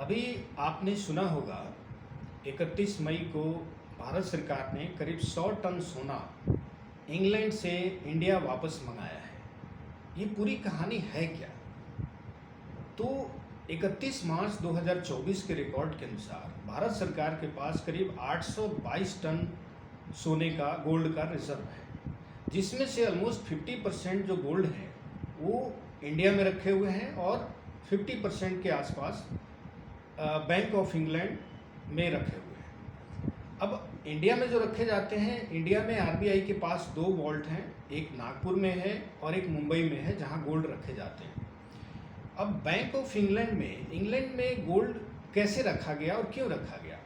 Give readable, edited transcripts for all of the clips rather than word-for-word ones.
अभी आपने सुना होगा 31 मई को भारत सरकार ने करीब 100 टन सोना इंग्लैंड से इंडिया वापस मंगाया है। ये पूरी कहानी है क्या? तो 31 मार्च 2024 के रिकॉर्ड के अनुसार भारत सरकार के पास करीब 822 टन सोने का गोल्ड का रिजर्व है, जिसमें से ऑलमोस्ट 50% जो गोल्ड है वो इंडिया में रखे हुए हैं और 50% के आसपास बैंक ऑफ इंग्लैंड में रखे हुए हैं। अब इंडिया में जो रखे जाते हैं, इंडिया में आरबीआई के पास 2 वॉल्ट हैं, एक नागपुर में है और एक मुंबई में है जहां गोल्ड रखे जाते हैं। अब बैंक ऑफ इंग्लैंड में गोल्ड कैसे रखा गया और क्यों रखा गया?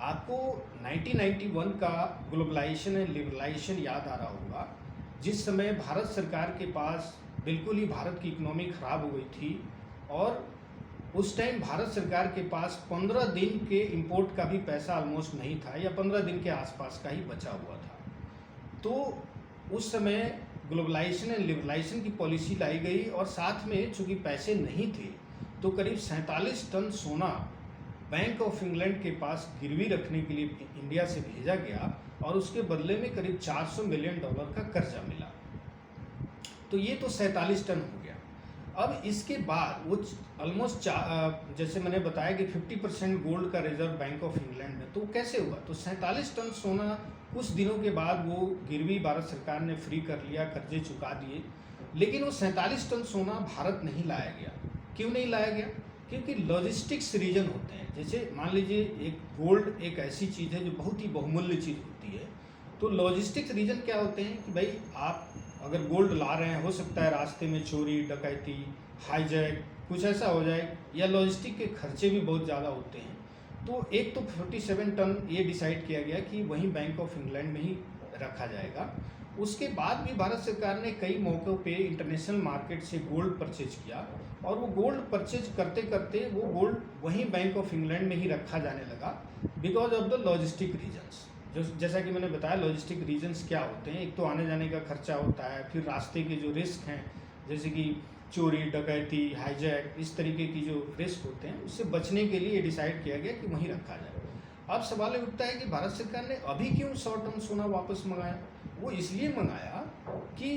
आपको 1991 का ग्लोबलाइजेशन एंड लिबरलाइजेशन याद आ रहा होगा, जिस समय भारत सरकार के पास बिल्कुल ही भारत की इकोनॉमी ख़राब हो गई थी और उस टाइम भारत सरकार के पास 15 दिन के इंपोर्ट का भी पैसा ऑलमोस्ट नहीं था या 15 दिन के आसपास का ही बचा हुआ था। तो उस समय ग्लोबलाइजेशन एंड लिबरलाइजेशन की पॉलिसी लाई गई और साथ में चूँकि पैसे नहीं थे तो करीब 47 टन सोना बैंक ऑफ इंग्लैंड के पास गिरवी रखने के लिए इंडिया से भेजा गया और उसके बदले में करीब $400 मिलियन का कर्जा मिला। तो ये तो 47 टन हो गया। अब इसके बाद वो ऑलमोस्ट जैसे मैंने बताया कि 50% गोल्ड का रिजर्व बैंक ऑफ इंग्लैंड में, तो कैसे हुआ? तो 47 टन सोना कुछ दिनों के बाद वो गिरवी भारत सरकार ने फ्री कर लिया, कर्जे चुका दिए, लेकिन वो 47 टन सोना भारत नहीं लाया गया। क्यों नहीं लाया गया? क्योंकि लॉजिस्टिक्स रीजन होते हैं। जैसे मान लीजिए एक गोल्ड एक ऐसी चीज़ है जो बहुत ही बहुमूल्य चीज़ होती है, तो लॉजिस्टिक्स रीजन क्या होते हैं कि भाई आप अगर गोल्ड ला रहे हैं, हो सकता है रास्ते में चोरी डकैती हाईजैक कुछ ऐसा हो जाए या लॉजिस्टिक के खर्चे भी बहुत ज़्यादा होते हैं। तो एक तो 47 टन ये डिसाइड किया गया कि वहीं बैंक ऑफ इंग्लैंड में ही रखा जाएगा। उसके बाद भी भारत सरकार ने कई मौक़ों पे इंटरनेशनल मार्केट से गोल्ड परचेज किया और वो गोल्ड परचेज करते करते वो गोल्ड वहीं बैंक ऑफ इंग्लैंड में ही रखा जाने लगा because of the logistic reasons. जैसा कि मैंने बताया लॉजिस्टिक रीजन्स क्या होते हैं, एक तो आने जाने का खर्चा होता है, फिर रास्ते के जो रिस्क हैं जैसे कि चोरी डकैती हाईजैक इस तरीके की जो रिस्क होते हैं उससे बचने के लिए ये डिसाइड किया गया कि वहीं रखा जाए। अब सवाल ये उठता है कि भारत सरकार ने अभी क्यों 100 टन सोना वापस मंगाया? वो इसलिए मंगाया कि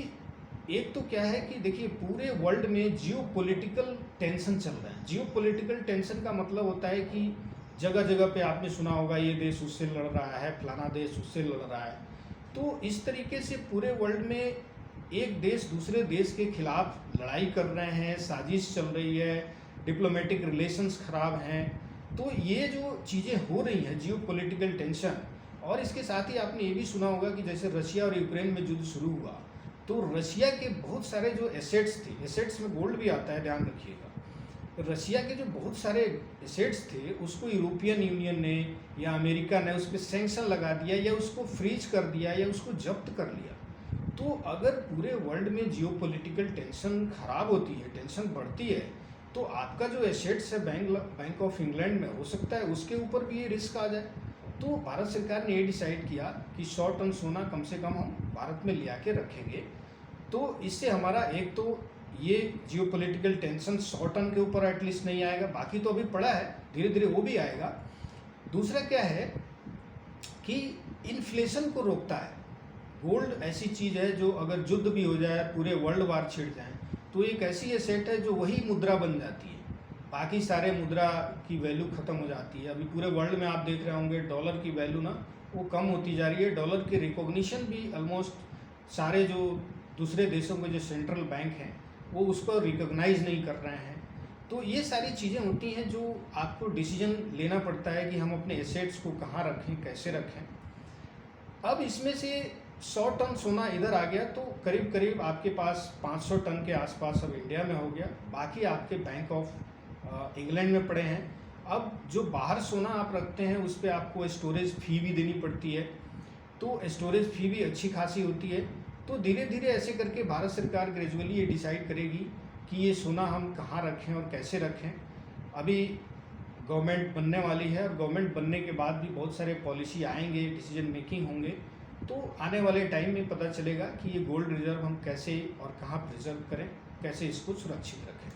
एक तो क्या है कि देखिए पूरे वर्ल्ड में जियो पॉलिटिकल टेंशन चल रहा है। जियो पॉलिटिकल टेंशन का मतलब होता है कि जगह जगह पे आपने सुना होगा ये देश उससे लड़ रहा है, फलाना देश उससे लड़ रहा है। तो इस तरीके से पूरे वर्ल्ड में एक देश दूसरे देश के खिलाफ लड़ाई कर रहे हैं, साजिश चल रही है, डिप्लोमेटिक रिलेशंस ख़राब हैं। तो ये जो चीज़ें हो रही हैं जियो पॉलिटिकल टेंशन, और इसके साथ ही आपने ये भी सुना होगा कि जैसे रशिया और यूक्रेन में युद्ध शुरू हुआ तो रशिया के बहुत सारे जो एसेट्स थे, एसेट्स में गोल्ड भी आता है ध्यान रखिएगा, रशिया के जो बहुत सारे एसेट्स थे उसको यूरोपियन यूनियन ने या अमेरिका ने उस पर सैंक्शन लगा दिया या उसको फ्रीज कर दिया या उसको जब्त कर लिया। तो अगर पूरे वर्ल्ड में जियोपॉलिटिकल टेंशन खराब होती है, टेंशन बढ़ती है, तो आपका जो एसेट्स है बैंक ऑफ इंग्लैंड में हो सकता है उसके ऊपर भी ये रिस्क आ जाए। तो भारत सरकार ने ये डिसाइड किया कि 100 टन सोना कम से कम हम भारत में लिया के रखेंगे। तो इससे हमारा एक तो ये जियोपॉलिटिकल टेंशन 100 टन के ऊपर एटलीस्ट नहीं आएगा, बाकी तो अभी पड़ा है, धीरे धीरे वो भी आएगा। दूसरा क्या है कि इन्फ्लेशन को रोकता है। गोल्ड ऐसी चीज़ है जो अगर युद्ध भी हो जाए, पूरे वर्ल्ड वार छिड़ जाए, तो एक ऐसी एसेट है जो वही मुद्रा बन जाती है, बाकी सारे मुद्रा की वैल्यू ख़त्म हो जाती है। अभी पूरे वर्ल्ड में आप देख रहे होंगे डॉलर की वैल्यू ना वो कम होती जा रही है, डॉलर की रिकॉग्निशन भी ऑलमोस्ट सारे जो दूसरे देशों के जो सेंट्रल बैंक हैं वो उसको रिकॉग्नाइज नहीं कर रहे हैं। तो ये सारी चीज़ें होती हैं जो आपको डिसीजन लेना पड़ता है कि हम अपने एसेट्स को कहाँ रखें, कैसे रखें। अब इसमें से 100 टन सोना इधर आ गया तो करीब करीब आपके पास 500 टन के आसपास अब इंडिया में हो गया, बाकी आपके बैंक ऑफ इंग्लैंड में पड़े हैं। अब जो बाहर सोना आप रखते हैं उस पर आपको स्टोरेज फ़ी भी देनी पड़ती है, तो स्टोरेज फ़ी भी अच्छी खासी होती है। तो धीरे धीरे ऐसे करके भारत सरकार ग्रेजुअली ये डिसाइड करेगी कि ये सोना हम कहाँ रखें और कैसे रखें। अभी गवर्नमेंट बनने वाली है और गवर्नमेंट बनने के बाद भी बहुत सारे पॉलिसी आएंगे, डिसीजन मेकिंग होंगे, तो आने वाले टाइम में पता चलेगा कि ये गोल्ड रिजर्व हम कैसे और कहाँ प्रिजर्व करें, कैसे इसको सुरक्षित रखें।